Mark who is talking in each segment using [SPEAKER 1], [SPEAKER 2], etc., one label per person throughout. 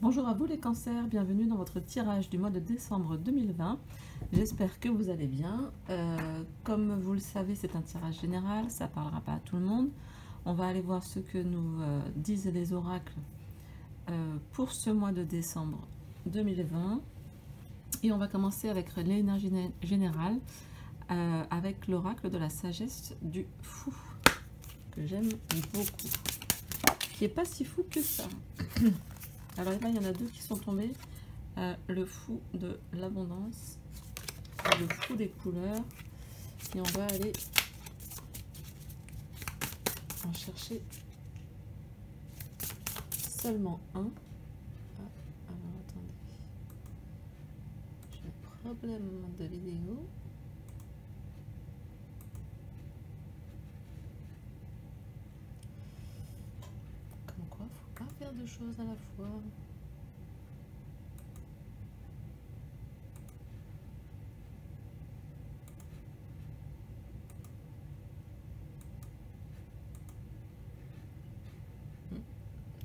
[SPEAKER 1] Bonjour à vous les cancers, bienvenue dans votre tirage du mois de décembre 2020. J'espère que vous allez bien. Comme vous le savez, c'est un tirage général, ça ne parlera pas à tout le monde. On va aller voir ce que nous disent les oracles pour ce mois de décembre 2020. Et on va commencer avec l'énergie générale, avec l'oracle de la sagesse du fou, que j'aime beaucoup, qui n'est pas si fou que ça. Alors là, il y en a deux qui sont tombés. Le fou de l'abondance, le fou des couleurs. Et on va aller en chercher seulement un. Ah, alors attendez. J'ai un problème de vidéo. Comme quoi, faut pas faire deux choses à la fois.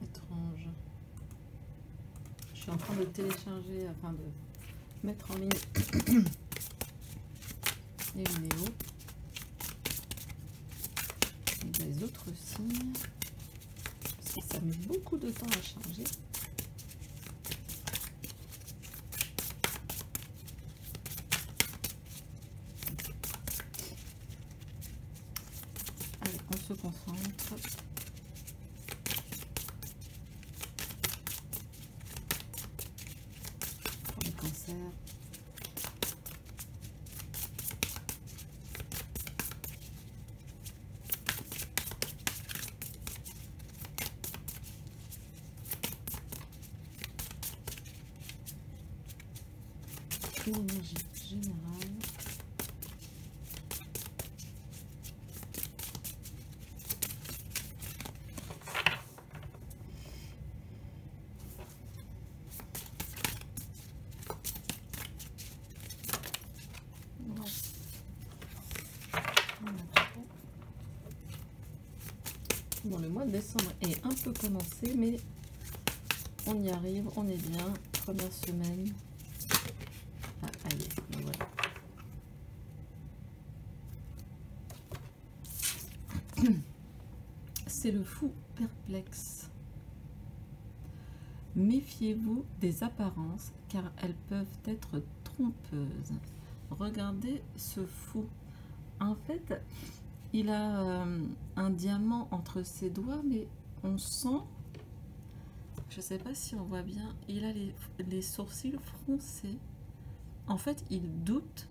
[SPEAKER 1] Étrange. Je suis en train de télécharger afin de mettre en ligne les vidéos des autres signes, parce que ça met beaucoup de temps à charger. Allez, on se concentre. Pour les cancers. L'énergie générale. Bon, le mois de décembre est un peu commencé, mais on y arrive, on est bien. Première semaine. Ah, allez, voilà. C'est le fou perplexe. Méfiez-vous des apparences, car elles peuvent être trompeuses. Regardez ce fou. En fait, il a un diamant entre ses doigts, mais on sent, je ne sais pas si on voit bien, il a les sourcils froncés. En fait, il doute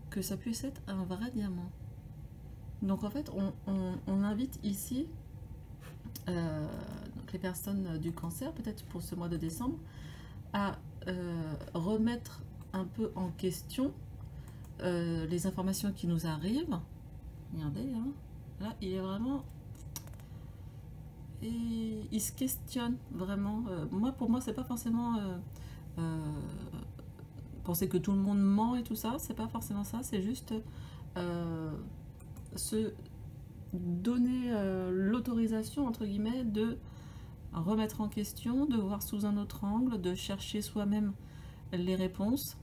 [SPEAKER 1] que ça puisse être un vrai diamant. Donc en fait, on invite ici donc les personnes du cancer, peut-être pour ce mois de décembre, à remettre un peu en question les informations qui nous arrivent. Regardez, hein, là, il est vraiment... Et il se questionne vraiment. Pour moi, c'est pas forcément penser que tout le monde ment et tout ça. C'est pas forcément ça. C'est juste se donner l'autorisation, entre guillemets, de remettre en question, de voir sous un autre angle, de chercher soi-même les réponses,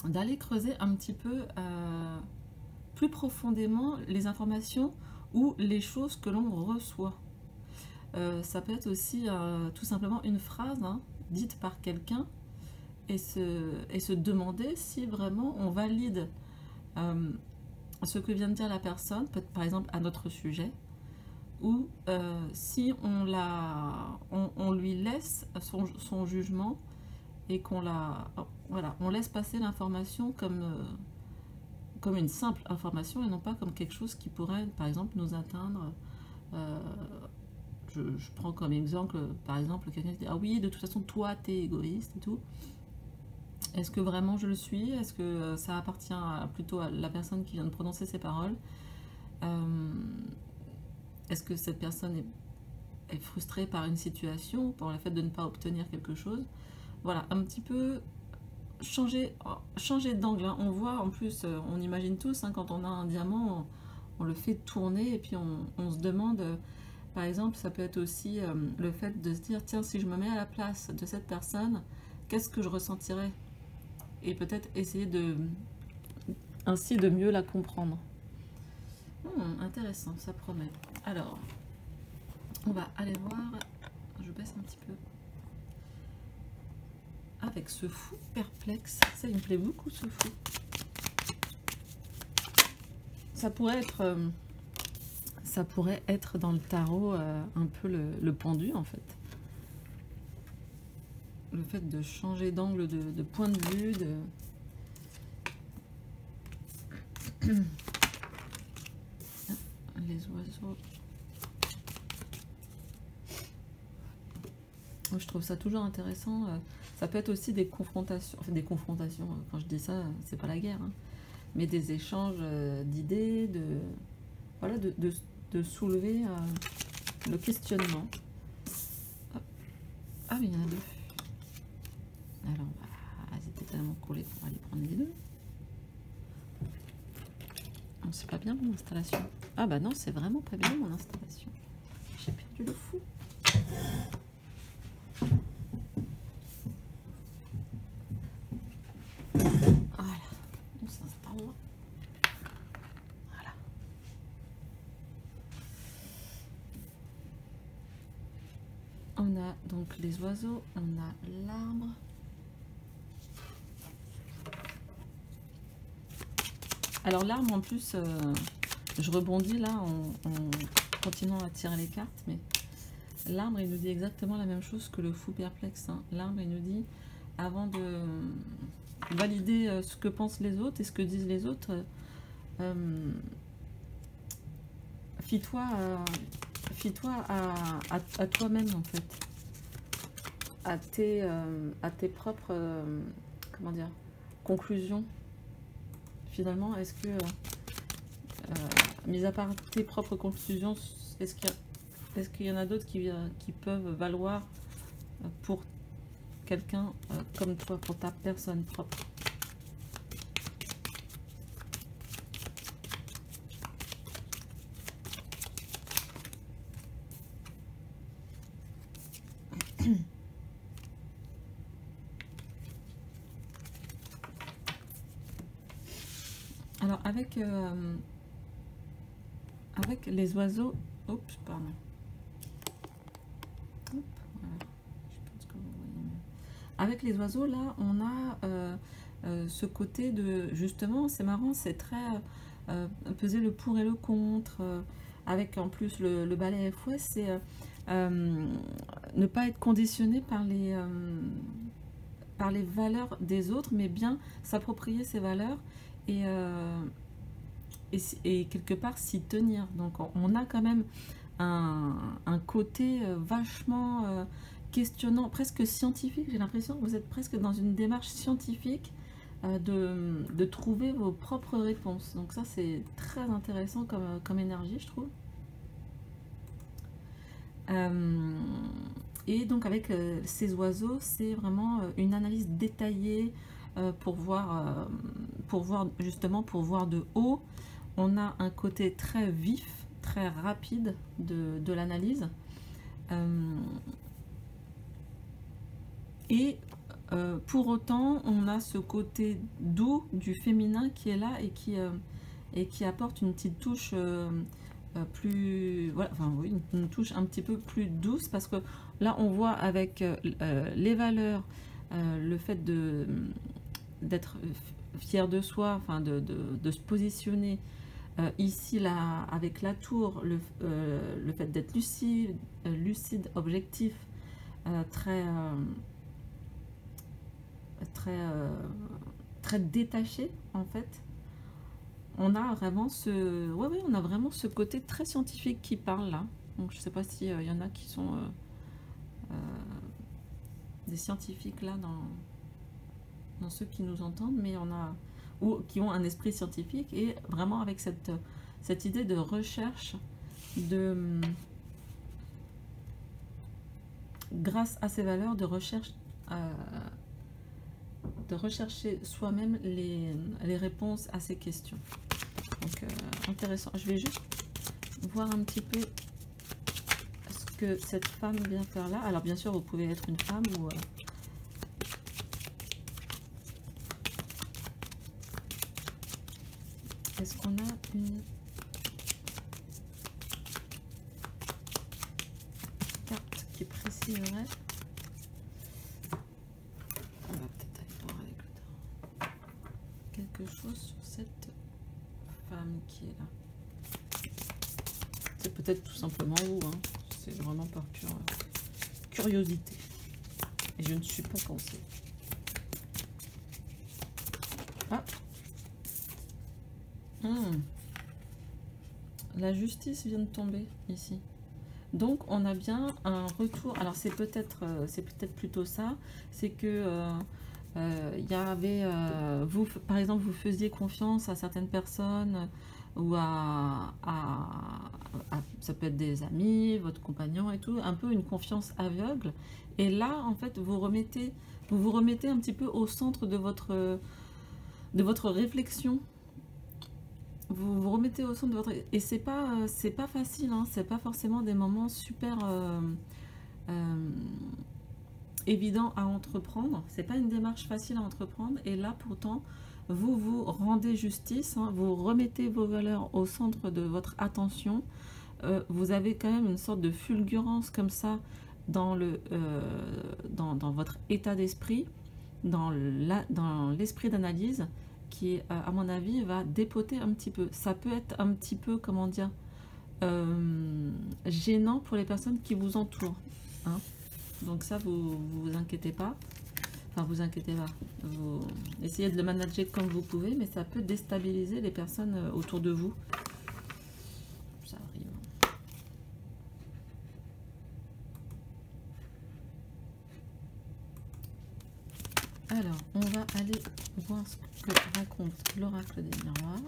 [SPEAKER 1] d'aller creuser un petit peu plus profondément les informations ou les choses que l'on reçoit. Ça peut être aussi tout simplement une phrase dite par quelqu'un et se demander si vraiment on valide ce que vient de dire la personne, peut-être par exemple à notre sujet, ou si on lui laisse son jugement et on laisse passer l'information comme une simple information et non pas comme quelque chose qui pourrait par exemple nous atteindre. Je prends comme exemple, par exemple, quelqu'un qui dit « Ah oui, de toute façon, toi, t'es égoïste et tout. » Est-ce que vraiment je le suis? Est-ce que ça appartient plutôt à la personne qui vient de prononcer ces paroles? Est-ce que cette personne est frustrée par une situation, pour le fait de ne pas obtenir quelque chose? Voilà, un petit peu changer d'angle. On voit, en plus, on imagine tous, quand on a un diamant, on le fait tourner et puis on se demande Par exemple, ça peut être aussi le fait de se dire, tiens, si je me mets à la place de cette personne, qu'est-ce que je ressentirais? Et peut-être essayer ainsi de mieux la comprendre. Intéressant, ça promet. Alors, on va aller voir, je baisse un petit peu, avec ce fou perplexe. Ça, il me plaît beaucoup, ce fou. Ça pourrait être dans le tarot un peu le pendu, en fait. Le fait de changer d'angle, de point de vue, les oiseaux. Je trouve ça toujours intéressant. Ça peut être aussi des confrontations. Enfin, des confrontations, quand je dis ça, c'est pas la guerre. Hein, mais des échanges d'idées, voilà, de soulever le questionnement. Hop. Ah, mais il y en a deux. Alors, elles étaient tellement collées pour aller prendre les deux. Non, c'est pas bien mon installation. Ah bah non, c'est vraiment pas bien mon installation. J'ai perdu le fou. Voilà, on s'installe là. Voilà. On a donc les oiseaux, on a l'arbre. Alors l'arbre en plus, je rebondis là en continuant à tirer les cartes, mais l'arbre il nous dit exactement la même chose que le fou perplexe. Hein. L'arbre il nous dit, avant de valider ce que pensent les autres et ce que disent les autres, fie-toi à toi-même en fait, à tes propres comment dire, conclusions. Finalement, est-ce que, mis à part tes propres conclusions, est-ce qu'il y en a d'autres qui peuvent valoir pour quelqu'un comme toi, pour ta personne propre? Alors avec les oiseaux, oups, pardon. Hop, voilà. Je pense que vous voyez mieux. Avec les oiseaux là, on a ce côté de, justement, c'est marrant, c'est très peser le pour et le contre. Avec en plus le balai fouet, c'est ne pas être conditionné par les valeurs des autres, mais bien s'approprier ces valeurs et quelque part s'y tenir. Donc on a quand même un côté vachement questionnant, presque scientifique. J'ai l'impression que vous êtes presque dans une démarche scientifique de trouver vos propres réponses. Donc ça c'est très intéressant comme énergie, je trouve. Et donc avec ces oiseaux, c'est vraiment une analyse détaillée pour voir justement, pour voir de haut. On a un côté très vif, très rapide de l'analyse. Et pour autant, on a ce côté doux du féminin qui est là et qui apporte une petite touche plus, voilà, enfin oui, une touche un petit peu plus douce, parce que là on voit avec les valeurs, le fait d'être fier de soi, enfin de se positionner ici là avec la tour, le fait d'être lucide, objectif, très détaché en fait. On a vraiment on a vraiment ce côté très scientifique qui parle là. Donc je sais pas s'il y en a qui sont des scientifiques là dans ceux qui nous entendent, mais on a, ou qui ont un esprit scientifique, et vraiment avec cette idée de recherche, grâce à ces valeurs, de recherche, de rechercher soi-même les réponses à ces questions. Donc intéressant. Je vais juste voir un petit peu que cette femme vient faire là? Alors bien sûr, vous pouvez être une femme ou... Est-ce qu'on a une carte qui préciserait? On va peut-être aller voir avec le tarot. Quelque chose sur cette femme qui est là. C'est peut-être tout simplement vous, hein. C'est vraiment par pure curiosité. Et je ne suis pas pensée. Ah. La justice vient de tomber ici. Donc on a bien un retour. Alors c'est peut-être plutôt ça. C'est que il y avait vous, par exemple, vous faisiez confiance à certaines personnes ou ça peut être des amis, votre compagnon et tout, un peu une confiance aveugle. Et là, en fait, vous vous remettez un petit peu au centre de votre réflexion. Vous vous remettez au centre de votre... Et c'est pas facile, hein, c'est pas forcément des moments super évidents à entreprendre. C'est pas une démarche facile à entreprendre. Et là, pourtant, vous vous rendez justice, hein, vous remettez vos valeurs au centre de votre attention. Vous avez quand même une sorte de fulgurance comme ça dans votre état d'esprit, dans l'esprit d'analyse, qui, à mon avis, va dépoter un petit peu. Ça peut être un petit peu, comment dire, gênant pour les personnes qui vous entourent, hein. Donc ça, vous inquiétez pas. Enfin, vous inquiétez pas. Vous essayez de le manager comme vous pouvez, mais ça peut déstabiliser les personnes autour de vous. Ça arrive. Alors, on va aller voir ce que raconte l'oracle des miroirs.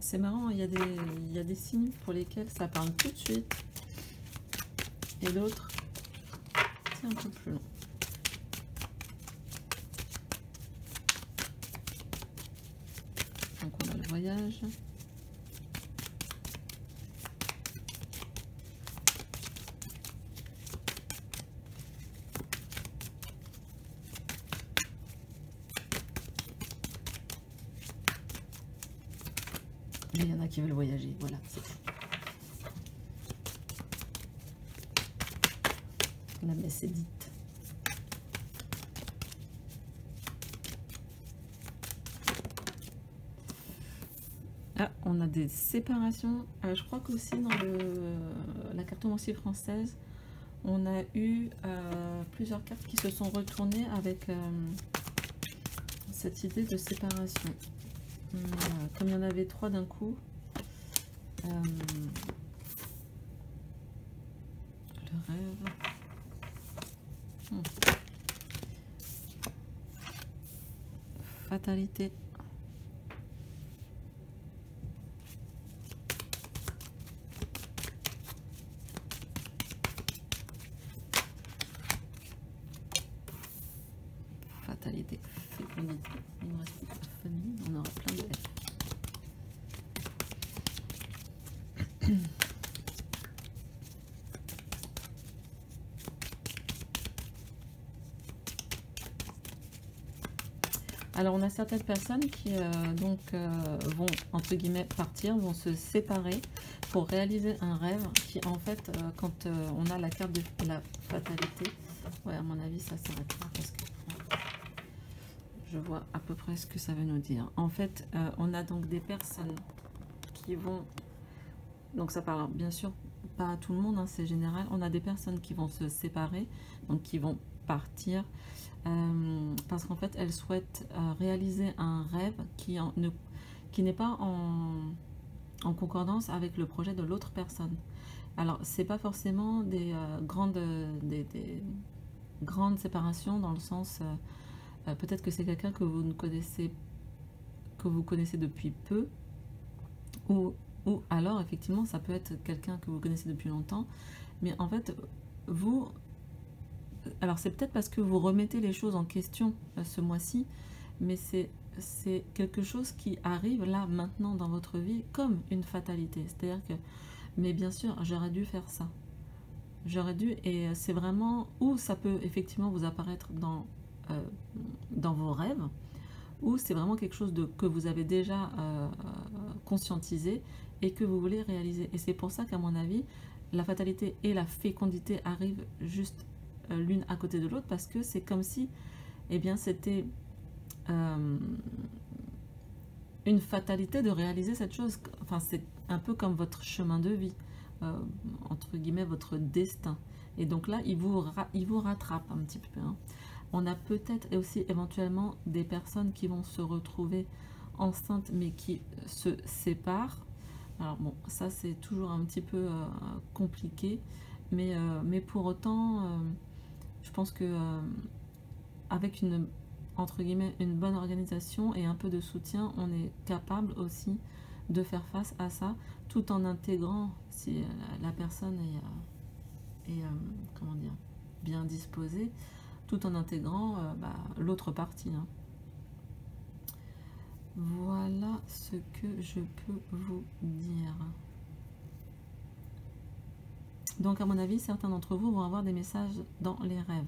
[SPEAKER 1] C'est marrant, il y a des signes pour lesquels ça parle tout de suite. Et d'autres, c'est un peu plus long. Donc on a le voyage. Mais il y en a qui veulent voyager, voilà, c'est tout. La messe est dite. Ah, on a des séparations. Je crois qu'aussi dans la cartomancie française, on a eu plusieurs cartes qui se sont retournées avec cette idée de séparation. Comme il y en avait 3 d'un coup, le rêve. Fatalité. Fatalité, fécondité. Il nous reste plus que la famille, on aura plein de F. Alors on a certaines personnes qui vont entre guillemets partir, vont se séparer pour réaliser un rêve qui en fait quand on a la carte de la fatalité, ouais à mon avis ça s'arrête là parce que je vois à peu près ce que ça veut nous dire. En fait on a donc des personnes qui vont, donc ça parle bien sûr pas à tout le monde, hein, c'est général, on a des personnes qui vont se séparer, donc qui vont partir. Parce qu'en fait, elle souhaite réaliser un rêve qui n'est pas en concordance avec le projet de l'autre personne. Alors, c'est pas forcément des grandes séparations dans le sens, peut-être que c'est quelqu'un que vous connaissez depuis peu, ou alors effectivement, ça peut être quelqu'un que vous connaissez depuis longtemps, mais en fait, vous... Alors c'est peut-être parce que vous remettez les choses en question ce mois-ci, mais c'est quelque chose qui arrive là maintenant dans votre vie comme une fatalité. C'est-à-dire que Mais bien sûr, j'aurais dû faire ça. J'aurais dû, et c'est vraiment, ou ça peut effectivement vous apparaître dans vos rêves, ou c'est vraiment quelque chose que vous avez déjà conscientisé et que vous voulez réaliser. Et c'est pour ça qu'à mon avis, la fatalité et la fécondité arrivent juste l'une à côté de l'autre, parce que c'est comme si, eh bien, c'était une fatalité de réaliser cette chose. Enfin, c'est un peu comme votre chemin de vie, entre guillemets, votre destin. Et donc là, il vous rattrape un petit peu. Hein. On a peut-être aussi éventuellement des personnes qui vont se retrouver enceintes, mais qui se séparent. Alors bon, ça c'est toujours un petit peu compliqué, mais pour autant, je pense que avec entre guillemets, une bonne organisation et un peu de soutien, on est capable aussi de faire face à ça, tout en intégrant, si la personne est comment dire, bien disposée, tout en intégrant l'autre partie. Hein. Voilà ce que je peux vous dire. Donc à mon avis, certains d'entre vous vont avoir des messages dans les rêves.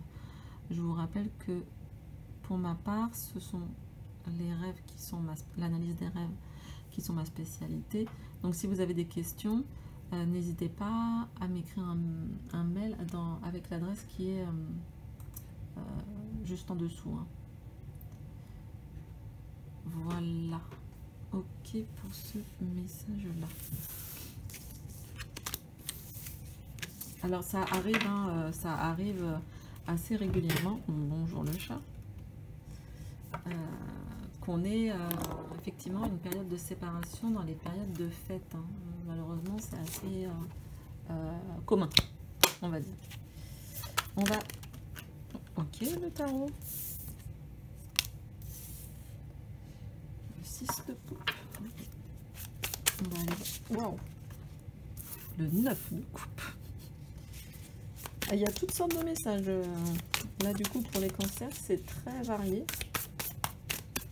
[SPEAKER 1] Je vous rappelle que pour ma part, ce sont les rêves qui sont l'analyse des rêves qui sont ma spécialité. Donc si vous avez des questions, n'hésitez pas à m'écrire un mail avec l'adresse qui est juste en dessous. Hein. Voilà. Ok pour ce message-là. Alors ça arrive, hein, ça arrive assez régulièrement. Bonjour le chat. Qu'on ait effectivement une période de séparation dans les périodes de fête. Hein. Malheureusement, c'est assez commun, on va dire. On va... Ok, le tarot. Le 6 de coupe. On va aller... Waouh. Le 9 de coupe. Ah, il y a toutes sortes de messages. Là, du coup, pour les cancers, c'est très varié.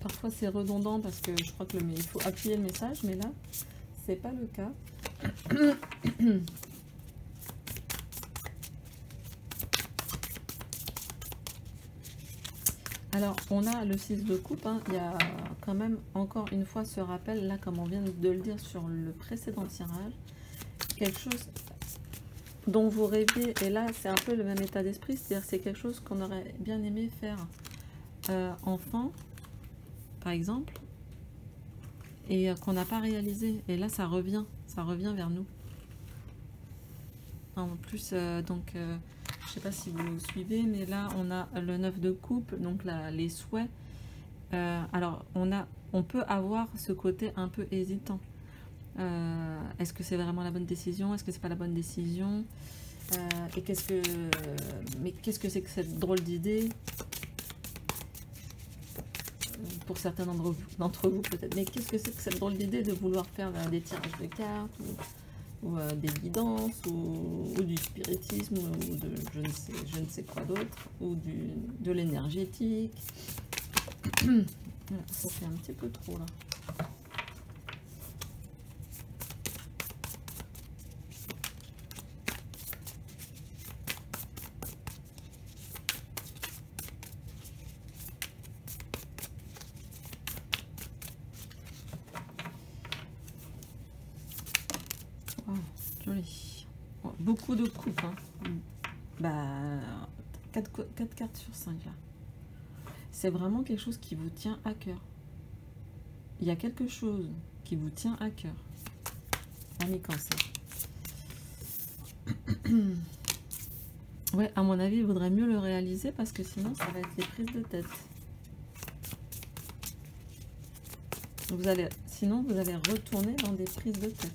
[SPEAKER 1] Parfois c'est redondant parce que je crois que il faut appuyer le message, mais là c'est pas le cas. Alors on a le 6 de coupe, hein. Il y a quand même encore une fois ce rappel là, comme on vient de le dire sur le précédent tirage, quelque chose dont vous rêviez, et là c'est un peu le même état d'esprit, c'est-à-dire c'est quelque chose qu'on aurait bien aimé faire enfant par exemple, et qu'on n'a pas réalisé, et là ça revient vers nous. En plus, donc, je sais pas si vous suivez, mais là on a le 9 de coupe, donc là, les souhaits. Alors on peut avoir ce côté un peu hésitant. Est-ce que c'est vraiment la bonne décision? Est-ce que c'est pas la bonne décision? Et mais qu'est-ce que c'est que cette drôle d'idée? Pour certains d'entre vous peut-être, mais qu'est-ce que c'est que cette drôle d'idée de vouloir faire des tirages de cartes ou des guidances ou du spiritisme ou de je ne sais quoi d'autre, ou de l'énergétique. Voilà, ça fait un petit peu trop là. Beaucoup de coupes, hein. Bah, 4 cartes sur 5 là. C'est vraiment quelque chose qui vous tient à cœur. Il y a quelque chose qui vous tient à cœur. Amis Cancer. Ouais, à mon avis, il vaudrait mieux le réaliser parce que sinon, ça va être des prises de tête. Sinon, vous allez retourner dans des prises de tête.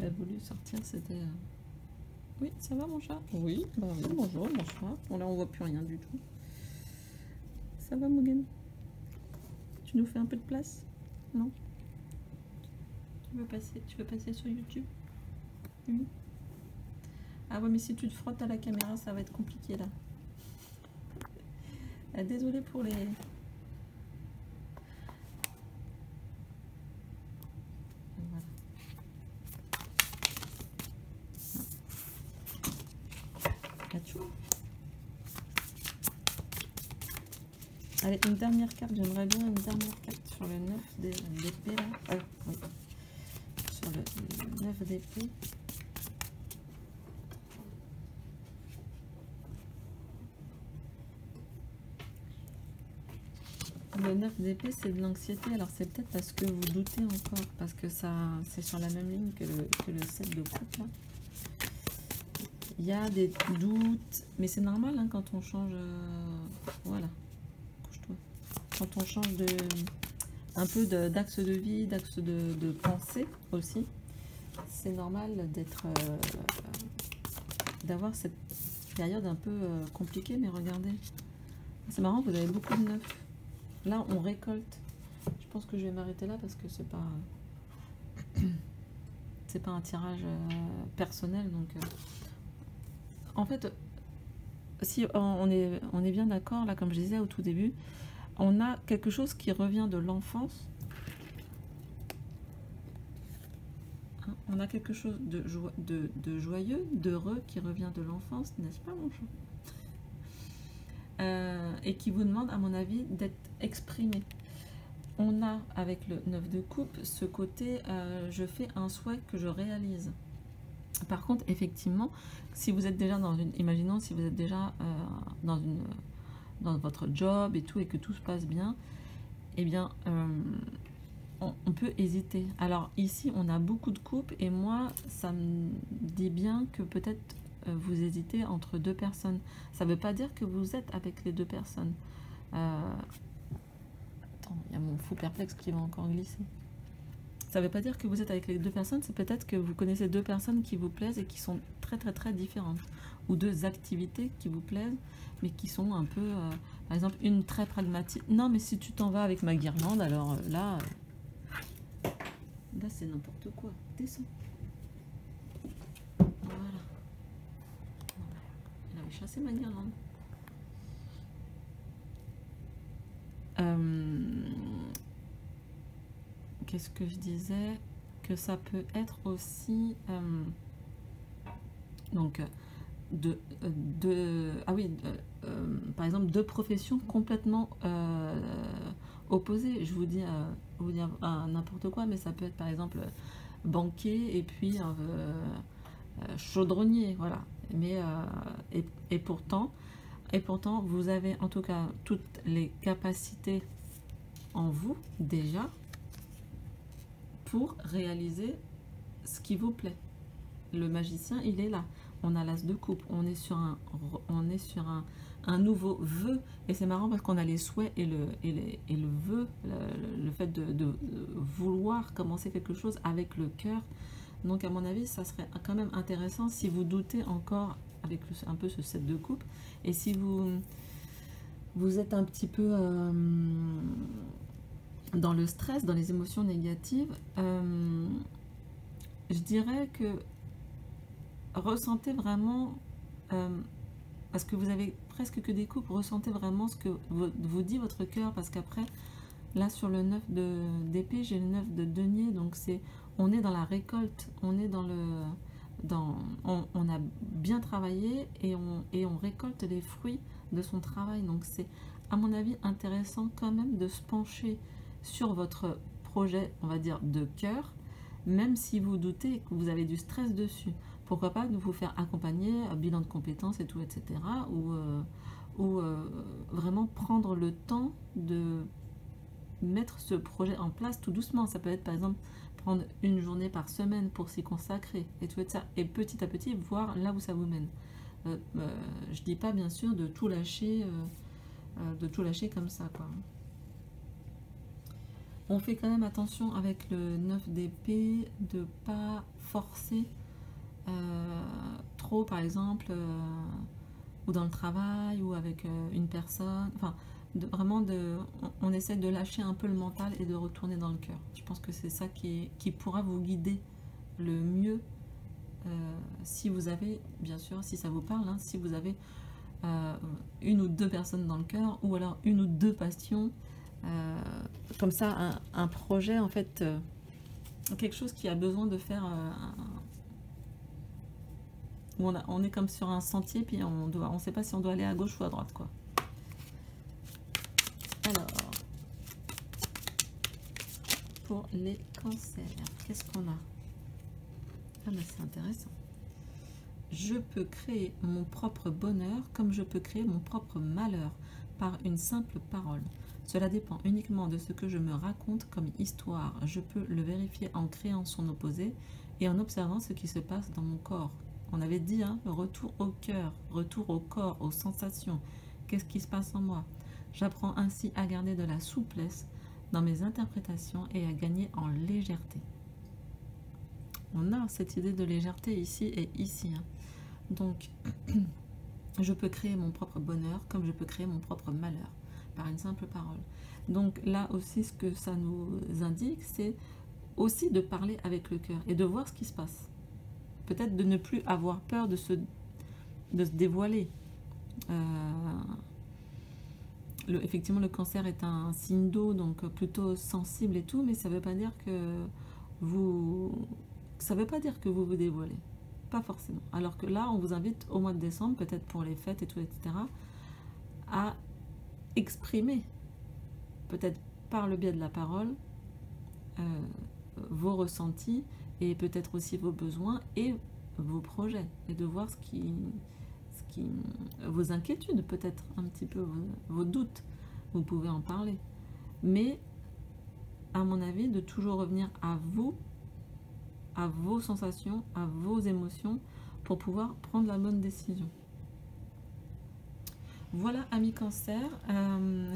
[SPEAKER 1] Elle a voulu sortir, c'était... Oui, ça va mon chat? Oui, bah oui, bonjour, bonsoir. Bon là on voit plus rien du tout. Ça va Mugen? Tu nous fais un peu de place? Non? Tu veux passer sur YouTube? Oui. Ah ouais, mais si tu te frottes à la caméra, ça va être compliqué là. Désolée pour les... Allez, une dernière carte, j'aimerais bien une dernière carte sur le 9 d'épée là. Ah, oui. Sur le 9 d'épée. Le 9 d'épée, c'est de l'anxiété. Alors, c'est peut-être parce que vous doutez encore, parce que ça, c'est sur la même ligne que le 7 de coupe, là. Il y a des doutes, mais c'est normal hein, quand on change... voilà. Couche-toi. Quand on change un peu d'axe de vie, d'axe de pensée aussi, c'est normal d'avoir cette période un peu compliquée, mais regardez. C'est marrant, vous avez beaucoup de 9. Là, on récolte. Je pense que je vais m'arrêter là parce que c'est pas un tirage personnel. Donc, en fait, si on est bien d'accord, là, comme je disais au tout début, on a quelque chose qui revient de l'enfance. Hein, on a quelque chose de joyeux, d'heureux qui revient de l'enfance, n'est-ce pas, mon chat? Et qui vous demande, à mon avis, d'être exprimé. On a, avec le 9 de coupe, ce côté, je fais un souhait que je réalise. Par contre, effectivement, si vous êtes déjà dans une... Imaginons si vous êtes déjà dans votre job et tout, et que tout se passe bien, eh bien, on peut hésiter. Alors ici, on a beaucoup de coupes, et moi, ça me dit bien que peut-être vous hésitez entre deux personnes. Ça ne veut pas dire que vous êtes avec les deux personnes. Attends, il y a mon fou perplexe qui va encore glisser. Ça ne veut pas dire que vous êtes avec les deux personnes, c'est peut-être que vous connaissez deux personnes qui vous plaisent et qui sont très très très différentes. Ou deux activités qui vous plaisent, mais qui sont un peu... par exemple, une très pragmatique. Non, mais si tu t'en vas avec ma guirlande, alors là... là, c'est n'importe quoi. Descends. Voilà. Il avait chassé ma guirlande. Qu'est-ce que je disais? Que ça peut être aussi... donc, ah oui, par exemple, deux professions complètement opposées. Je vous dis n'importe quoi, mais ça peut être par exemple banquier et puis chaudronnier, voilà. Mais et pourtant, vous avez en tout cas toutes les capacités en vous déjà pour réaliser ce qui vous plaît. Le magicien, il est là. On a l'as de coupe, on est sur un nouveau vœu, et c'est marrant parce qu'on a les souhaits et le vœu, le fait de vouloir commencer quelque chose avec le cœur. Donc à mon avis, ça serait quand même intéressant si vous doutez encore avec un peu ce 7 de coupe, et si vous êtes un petit peu dans le stress, dans les émotions négatives, je dirais que ressentez vraiment, parce que vous avez presque que des coupes, ressentez vraiment ce que vous dit votre cœur, parce qu'après, là sur le 9 d'épée, j'ai le 9 de denier, donc on est dans la récolte, on est on a bien travaillé et on récolte les fruits de son travail. Donc c'est, à mon avis, intéressant quand même de se pencher sur votre projet, on va dire, de cœur, même si vous doutez que vous avez du stress dessus. Pourquoi pas de vous faire accompagner, bilan de compétences et tout, etc. Ou vraiment prendre le temps de mettre ce projet en place tout doucement. Ça peut être par exemple prendre une journée par semaine pour s'y consacrer et tout ça, et petit à petit voir là où ça vous mène. Je dis pas bien sûr de tout lâcher comme ça, quoi. On fait quand même attention avec le 9 d'épée de pas forcer trop, par exemple, ou dans le travail, ou avec une personne, enfin, on essaie de lâcher un peu le mental et de retourner dans le cœur. Je pense que c'est ça qui pourra vous guider le mieux, si vous avez, bien sûr, si ça vous parle, hein, si vous avez une ou deux personnes dans le cœur, ou alors une ou deux passions, comme ça, un projet, en fait, quelque chose qui a besoin de faire où on est comme sur un sentier, puis on sait pas si on doit aller à gauche ou à droite, quoi. Alors, pour les cancers, qu'est-ce qu'on a? Ah ben c'est intéressant. Je peux créer mon propre bonheur comme je peux créer mon propre malheur par une simple parole. Cela dépend uniquement de ce que je me raconte comme histoire. Je peux le vérifier en créant son opposé et en observant ce qui se passe dans mon corps. On avait dit, hein, le retour au cœur, retour au corps, aux sensations. Qu'est-ce qui se passe en moi? J'apprends ainsi à garder de la souplesse dans mes interprétations et à gagner en légèreté. On a cette idée de légèreté ici et ici. Hein. Donc, je peux créer mon propre bonheur comme je peux créer mon propre malheur par une simple parole. Donc là aussi, ce que ça nous indique, c'est aussi de parler avec le cœur et de voir ce qui se passe. Peut-être de ne plus avoir peur de se dévoiler. Effectivement, le cancer est un signe d'eau, donc plutôt sensible et tout, mais ça ne veut pas dire que vous vous dévoilez. Pas forcément. Alors que là, on vous invite au mois de décembre, peut-être pour les fêtes et tout, etc., à exprimer, peut-être par le biais de la parole, vos ressentis et peut-être aussi vos besoins et vos projets, et de voir vos inquiétudes, peut-être un petit peu, vos doutes, vous pouvez en parler. Mais, à mon avis, de toujours revenir à vous, à vos sensations, à vos émotions, pour pouvoir prendre la bonne décision. Voilà, amis cancer,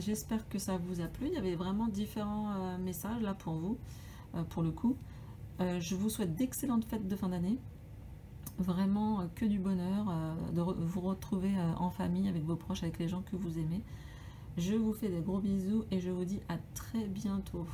[SPEAKER 1] j'espère que ça vous a plu. Il y avait vraiment différents messages là pour vous, pour le coup. Je vous souhaite d'excellentes fêtes de fin d'année. Vraiment que du bonheur, de vous retrouver en famille, avec vos proches, avec les gens que vous aimez. Je vous fais des gros bisous et je vous dis à très bientôt.